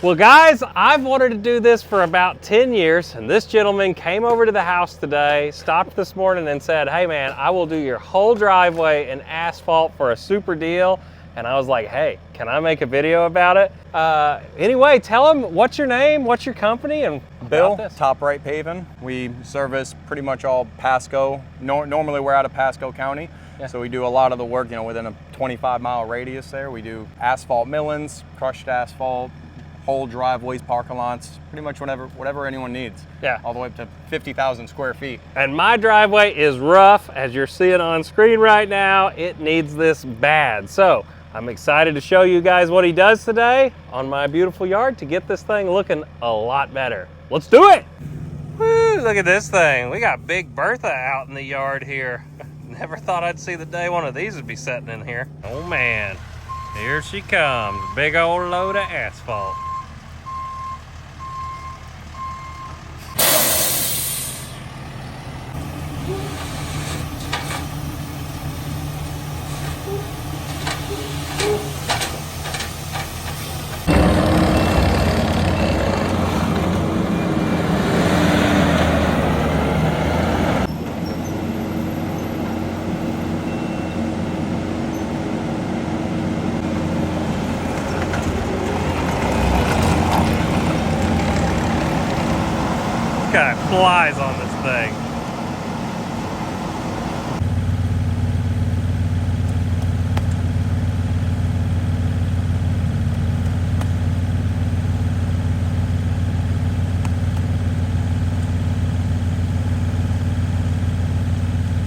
Well guys, I've wanted to do this for about 10 years, and this gentleman came over to the house today, stopped this morning and said, hey man, I will do your whole driveway in asphalt for a super deal. And I was like, hey, can I make a video about it? Anyway, tell him what's your name, what's your company, and Bill, Top Right Paving. We service pretty much all Pasco. Normally we're out of Pasco County. Yeah. So we do a lot of the work, within a 25-mile radius there. We do asphalt millings, crushed asphalt, whole driveways, parking lots, pretty much whatever anyone needs. Yeah. All the way up to 50,000 square feet. And my driveway is rough, as you're seeing on screen right now. It needs this bad. So I'm excited to show you guys what he does today on my beautiful yard to get this thing looking a lot better. Let's do it. Woo, look at this thing. We got Big Bertha out in the yard here. Never thought I'd see the day one of these would be sitting in here. Oh man, here she comes. Big old load of asphalt. Guy flies on this thing.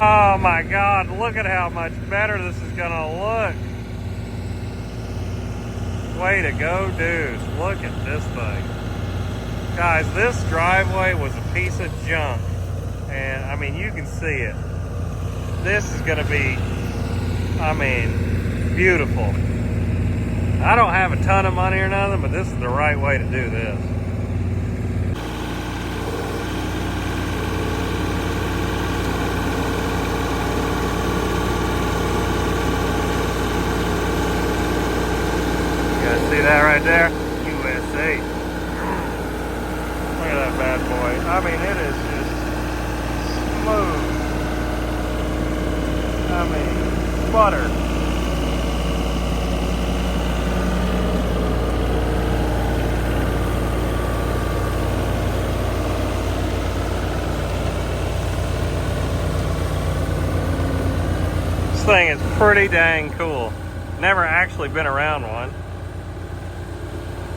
Oh my God, look at how much better this is gonna look. Way to go, dudes. Look at this thing. Guys, this driveway was a piece of junk, and I mean, you can see it. This is gonna be, I mean, beautiful. I don't have a ton of money or nothing, but this is the right way to do this. You guys see that right there? USA. Look at that bad boy. I mean, it is just smooth. I mean, butter. This thing is pretty dang cool. Never actually been around one.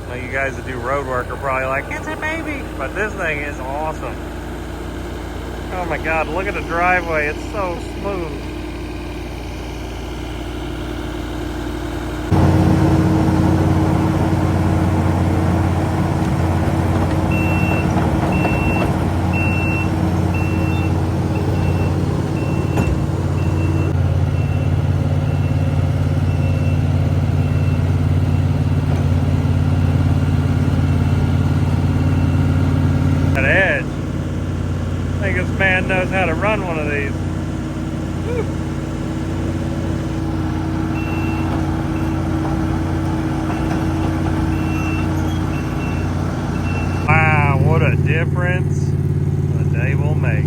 Now you guys that do road work are probably like, it's a baby, but this thing is awesome. Oh my God, look at the driveway, it's so smooth. I think this man knows how to run one of these. Whew. Wow, what a difference a day will make.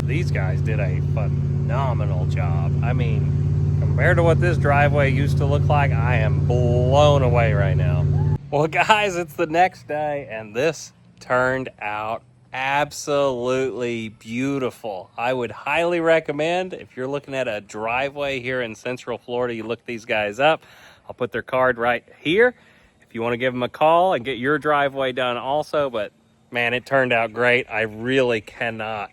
These guys did a phenomenal job. I mean, compared to what this driveway used to look like, I am blown away right now. Well guys, it's the next day and this turned out absolutely beautiful. I would highly recommend, if you're looking at a driveway here in Central Florida, you look these guys up. I'll put their card right here if you want to give them a call and get your driveway done also. But man, it turned out great. I really cannot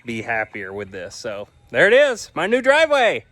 be happier with this. So there it is, my new driveway.